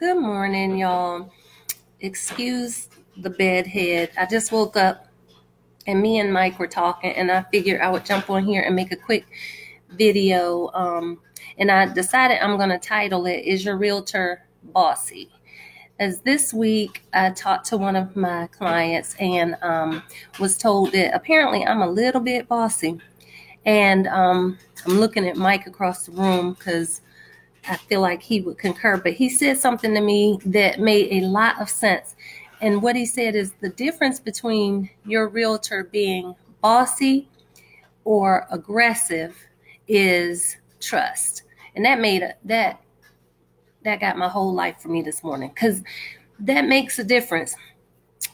Good morning, y'all. Excuse the bedhead. I just woke up and me and Mike were talking, and I figured I would jump on here and make a quick video. And I decided I'm going to title it, Is Your Realtor Bossy? As this week, I talked to one of my clients and was told that apparently I'm a little bit bossy. And I'm looking at Mike across the room because I feel like he would concur, but he said something to me that made a lot of sense. And what he said is the difference between your realtor being bossy or aggressive is trust. And that got my whole life for me this morning, because that makes a difference.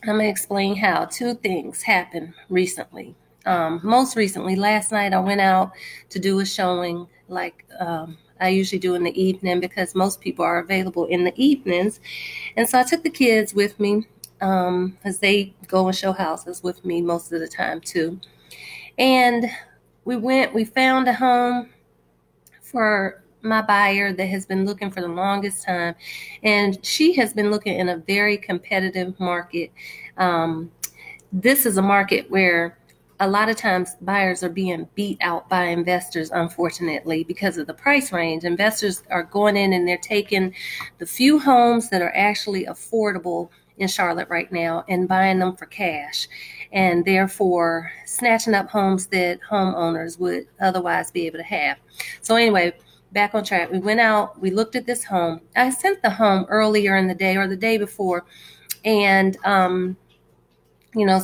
I'm going to explain how. Two things happened recently. Most recently, last night I went out to do a showing like I usually do in the evening, because most people are available in the evenings. And so I took the kids with me as they go and show houses with me most of the time too. And we found a home for my buyer that has been looking for the longest time. And she has been looking in a very competitive market. This is a market where a lot of times buyers are being beat out by investors, unfortunately, because of the price range. Investors are going in and they're taking the few homes that are actually affordable in Charlotte right now and buying them for cash, and therefore snatching up homes that homeowners would otherwise be able to have. So anyway, back on track. We went out, we looked at this home. I sent the home earlier in the day or the day before, and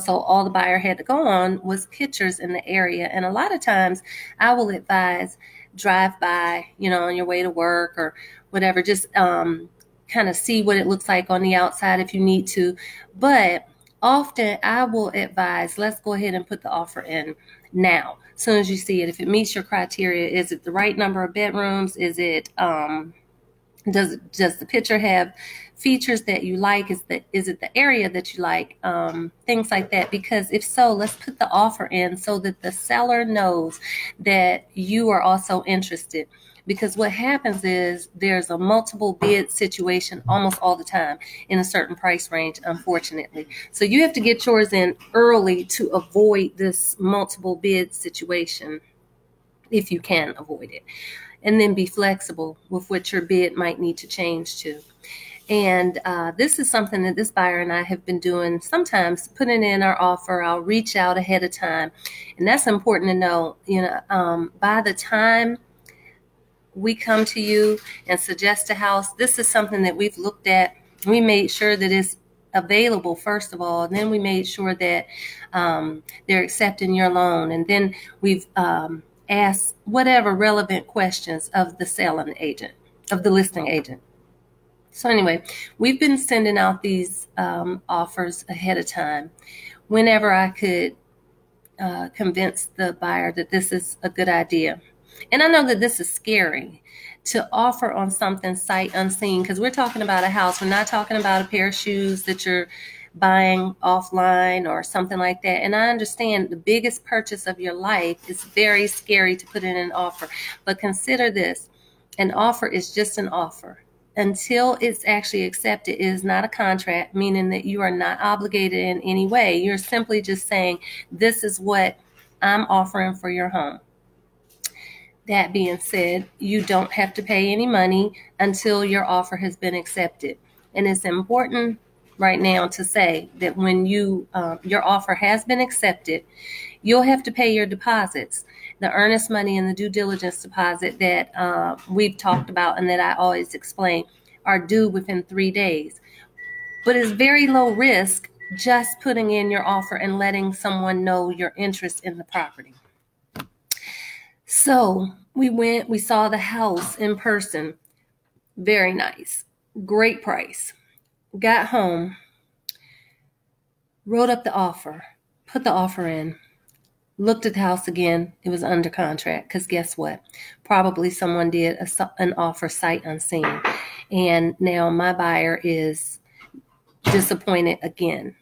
so all the buyer had to go on was pictures in the area. And a lot of times I will advise drive by, on your way to work or whatever, just kind of see what it looks like on the outside if you need to. But often I will advise, let's go ahead and put the offer in now, as soon as you see it. If it meets your criteria, is it the right number of bedrooms? Is it, does the picture have features that you like? Is it the area that you like? Things like that. Because if so, let's put the offer in so that the seller knows that you are also interested. Because what happens is there's a multiple bid situation almost all the time in a certain price range, unfortunately. So you have to get yours in early to avoid this multiple bid situation, if you can avoid it. And then be flexible with what your bid might need to change to. And this is something that this buyer and I have been doing, sometimes putting in our offer. I'll reach out ahead of time. And that's important to know. By the time we come to you and suggest a house, this is something that we've looked at. We made sure that it's available, first of all, and then we made sure that they're accepting your loan. And then we've ask whatever relevant questions of the selling agent, of the listing agent. So anyway, we've been sending out these offers ahead of time whenever I could convince the buyer that this is a good idea. And I know that this is scary to offer on something sight unseen, because we're talking about a house. We're not talking about a pair of shoes that you're buying offline or something like that. And I understand the biggest purchase of your life is very scary to put in an offer. But consider this, an offer is just an offer. Until it's actually accepted, it is not a contract, meaning that you are not obligated in any way. You're simply just saying, this is what I'm offering for your home. That being said, you don't have to pay any money until your offer has been accepted. And it's important right now to say that when your offer has been accepted, you'll have to pay your deposits, the earnest money and the due diligence deposit that we've talked about and that I always explain are due within 3 days. But it's very low risk just putting in your offer and letting someone know your interest in the property. So we saw the house in person. Very nice. Great price. Got home, wrote up the offer, put the offer in, looked at the house again. It was under contract, because guess what? Probably someone did an offer sight unseen. And now my buyer is disappointed again.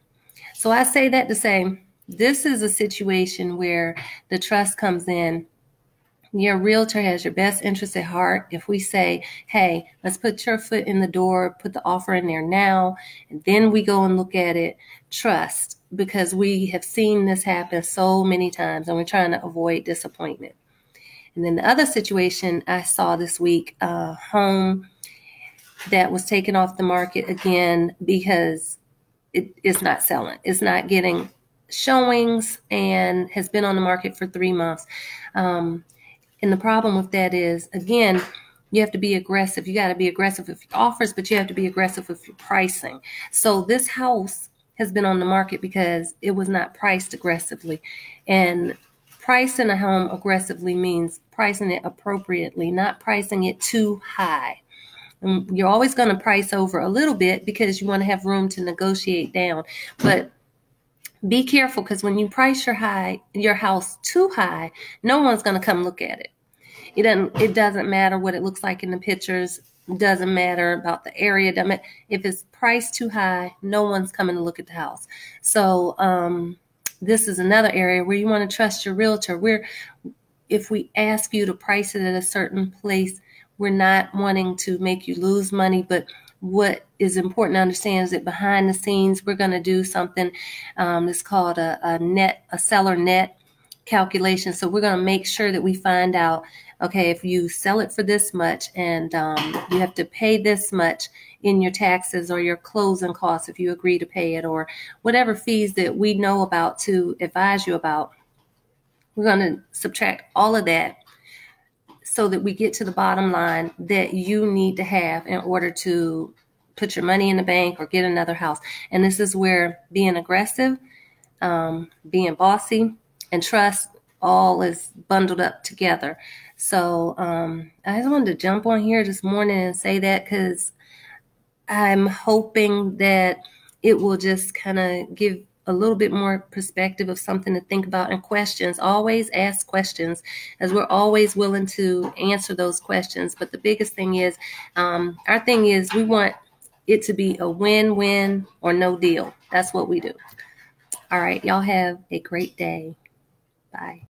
So I say that to say, this is a situation where the trust comes in Your realtor has your best interest at heart. If we say, hey, let's put your foot in the door, put the offer in there now, and then we go and look at it, trust, because we have seen this happen so many times and we're trying to avoid disappointment. And then the other situation I saw this week, a home that was taken off the market again because it's not selling. It's not getting showings and has been on the market for 3 months. And the problem with that is, again, you have to be aggressive. You got to be aggressive with your offers, but you have to be aggressive with your pricing. So this house has been on the market because it was not priced aggressively. And pricing a home aggressively means pricing it appropriately, not pricing it too high. And you're always going to price over a little bit because you want to have room to negotiate down. But be careful, because when you price your house too high, no one's going to come look at it. It doesn't matter what it looks like in the pictures. It doesn't matter about the area. If it's priced too high, no one's coming to look at the house. So this is another area where you want to trust your realtor. If we ask you to price it at a certain place, we're not wanting to make you lose money, but what is important to understand is that behind the scenes, we're going to do something that's called a seller net calculation. So we're going to make sure that we find out, okay, if you sell it for this much and you have to pay this much in your taxes or your closing costs if you agree to pay it, or whatever fees that we know about to advise you about, we're going to subtract all of that so that we get to the bottom line that you need to have in order to put your money in the bank or get another house. And this is where being aggressive, being bossy, and trust all is bundled up together. So I just wanted to jump on here this morning and say that, because I'm hoping that it will just kind of give a little bit more perspective of something to think about, and questions. Always ask questions, as we're always willing to answer those questions. But the biggest thing is, our thing is, we want it to be a win-win or no deal. That's what we do. All right, y'all have a great day. Bye.